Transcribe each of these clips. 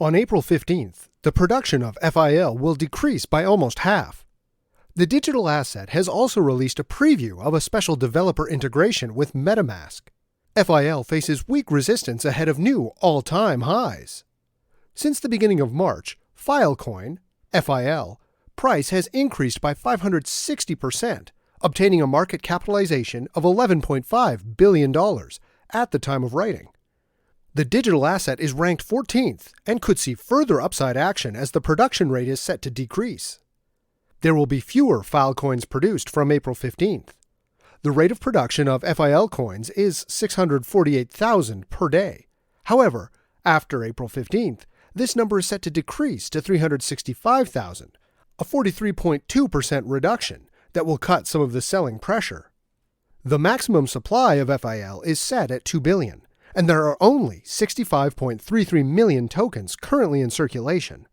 On April 15th, the production of FIL will decrease by almost half. The digital asset has also released a preview of a special developer integration with MetaMask. FIL faces weak resistance ahead of new all-time highs. Since the beginning of March, Filecoin FIL price has increased by 560%, obtaining a market capitalization of $11.5 billion at the time of writing. The digital asset is ranked 14th and could see further upside action as the production rate is set to decrease. There will be fewer FIL coins produced from April 15th. The rate of production of FIL coins is 648,000 per day. However, after April 15th, this number is set to decrease to 365,000, a 43.2% reduction that will cut some of the selling pressure. The maximum supply of FIL is set at 2 billion. And there are only 65.33 million tokens currently in circulation.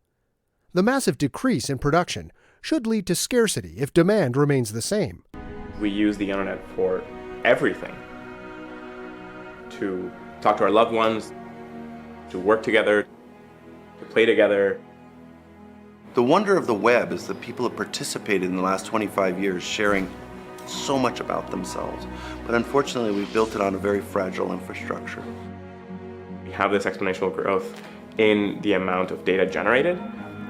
The massive decrease in production should lead to scarcity if demand remains the same. We use the internet for everything. To talk to our loved ones, to work together, to play together. The wonder of the web is that people have participated in the last 25 years sharing so much about themselves, but unfortunately we built it on a very fragile infrastructure. We have this exponential growth in the amount of data generated,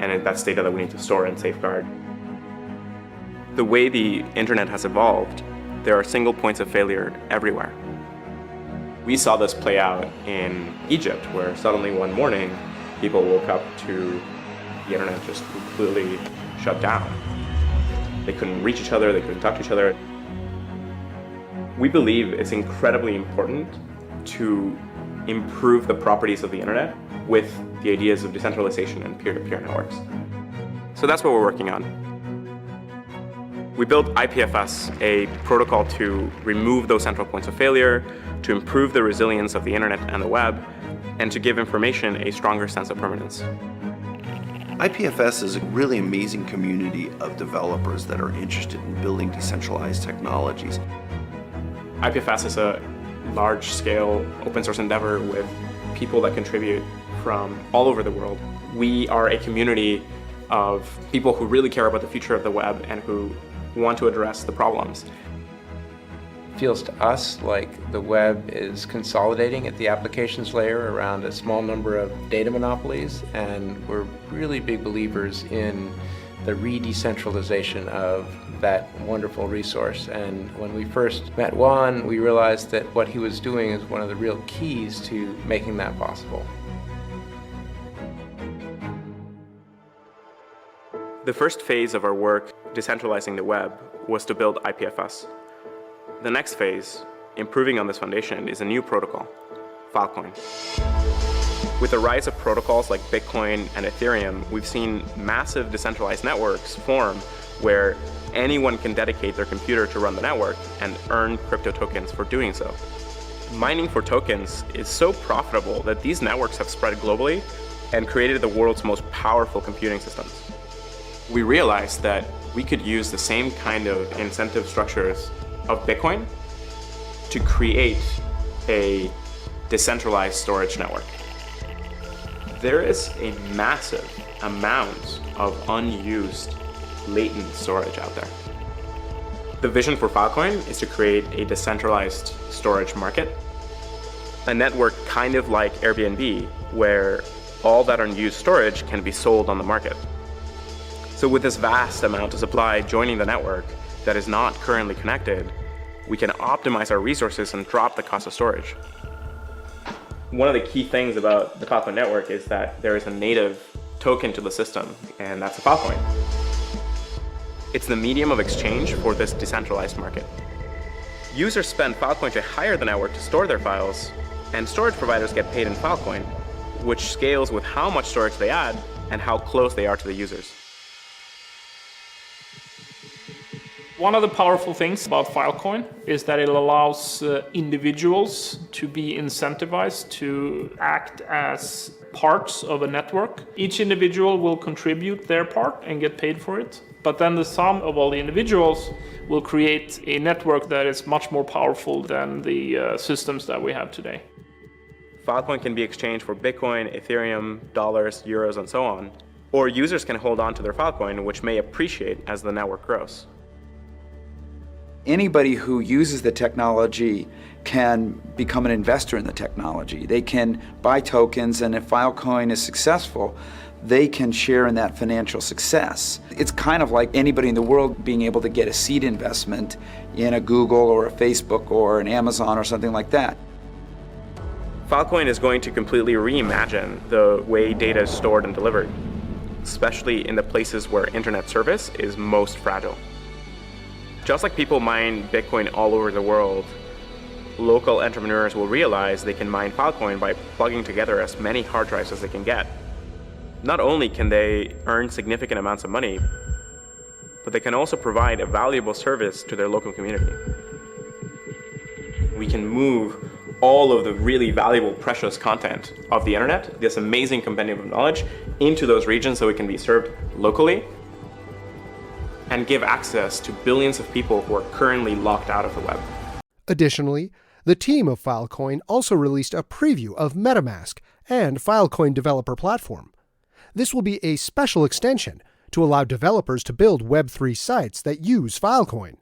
and that's data that we need to store and safeguard. The way the internet has evolved, there are single points of failure everywhere. We saw this play out in Egypt, where suddenly one morning people woke up to the internet just completely shut down. They couldn't reach each other, they couldn't talk to each other. We believe it's incredibly important to improve the properties of the internet with the ideas of decentralization and peer-to-peer networks. So that's what we're working on. We built IPFS, a protocol to remove those central points of failure, to improve the resilience of the internet and the web, and to give information a stronger sense of permanence. IPFS is a really amazing community of developers that are interested in building decentralized technologies. IPFS is a large-scale open source endeavor with people that contribute from all over the world. We are a community of people who really care about the future of the web and who want to address the problems. It feels to us like the web is consolidating at the applications layer around a small number of data monopolies, and we're really big believers in the re-decentralization of that wonderful resource. And when we first met Juan, we realized that what he was doing is one of the real keys to making that possible. The first phase of our work decentralizing the web was to build IPFS. The next phase, improving on this foundation, is a new protocol, Filecoin. With the rise of protocols like Bitcoin and Ethereum, we've seen massive decentralized networks form where anyone can dedicate their computer to run the network and earn crypto tokens for doing so. Mining for tokens is so profitable that these networks have spread globally and created the world's most powerful computing systems. We realized that we could use the same kind of incentive structures of Bitcoin to create a decentralized storage network. There is a massive amount of unused latent storage out there. The vision for Filecoin is to create a decentralized storage market, a network kind of like Airbnb, where all that unused storage can be sold on the market. So with this vast amount of supply joining the network that is not currently connected, we can optimize our resources and drop the cost of storage. One of the key things about the Filecoin network is that there is a native token to the system, and that's a Filecoin. It's the medium of exchange for this decentralized market. Users spend Filecoin to hire the network to store their files, and storage providers get paid in Filecoin, which scales with how much storage they add and how close they are to the users. One of the powerful things about Filecoin is that it allows individuals to be incentivized to act as parts of a network. Each individual will contribute their part and get paid for it, but then the sum of all the individuals will create a network that is much more powerful than the systems that we have today. Filecoin can be exchanged for Bitcoin, Ethereum, dollars, euros, and so on. Or users can hold on to their Filecoin, which may appreciate as the network grows. Anybody who uses the technology can become an investor in the technology. They can buy tokens, and if Filecoin is successful, they can share in that financial success. It's kind of like anybody in the world being able to get a seed investment in a Google or a Facebook or an Amazon or something like that. Filecoin is going to completely reimagine the way data is stored and delivered, especially in the places where internet service is most fragile. Just like people mine Bitcoin all over the world, local entrepreneurs will realize they can mine Filecoin by plugging together as many hard drives as they can get. Not only can they earn significant amounts of money, but they can also provide a valuable service to their local community. We can move all of the really valuable, precious content of the internet, this amazing compendium of knowledge, into those regions so it can be served locally and give access to billions of people who are currently locked out of the web. Additionally, the team of Filecoin also released a preview of MetaMask and Filecoin Developer Platform. This will be a special extension to allow developers to build Web3 sites that use Filecoin.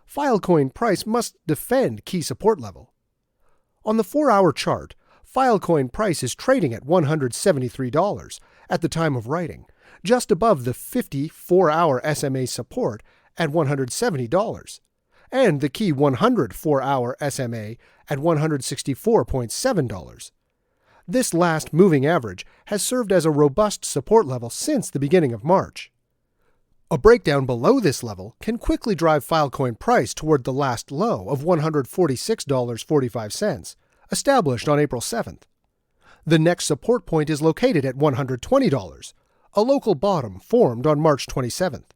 Filecoin price must defend key support level. On the 4-hour chart, Filecoin price is trading at $173 at the time of writing, just above the 54-hour SMA support at $170, and the key 104-hour SMA at $164.7. This last moving average has served as a robust support level since the beginning of March. A breakdown below this level can quickly drive Filecoin price toward the last low of $146.45, established on April 7th. The next support point is located at $120, a local bottom formed on March 27th.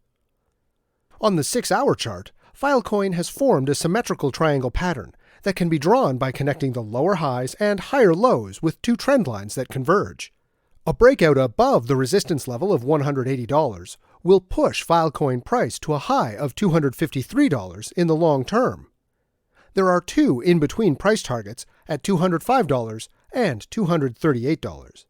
On the 6-hour chart, Filecoin has formed a symmetrical triangle pattern that can be drawn by connecting the lower highs and higher lows with two trend lines that converge. A breakout above the resistance level of $180 will push Filecoin price to a high of $253 in the long term. There are two in-between price targets at $205 and $238.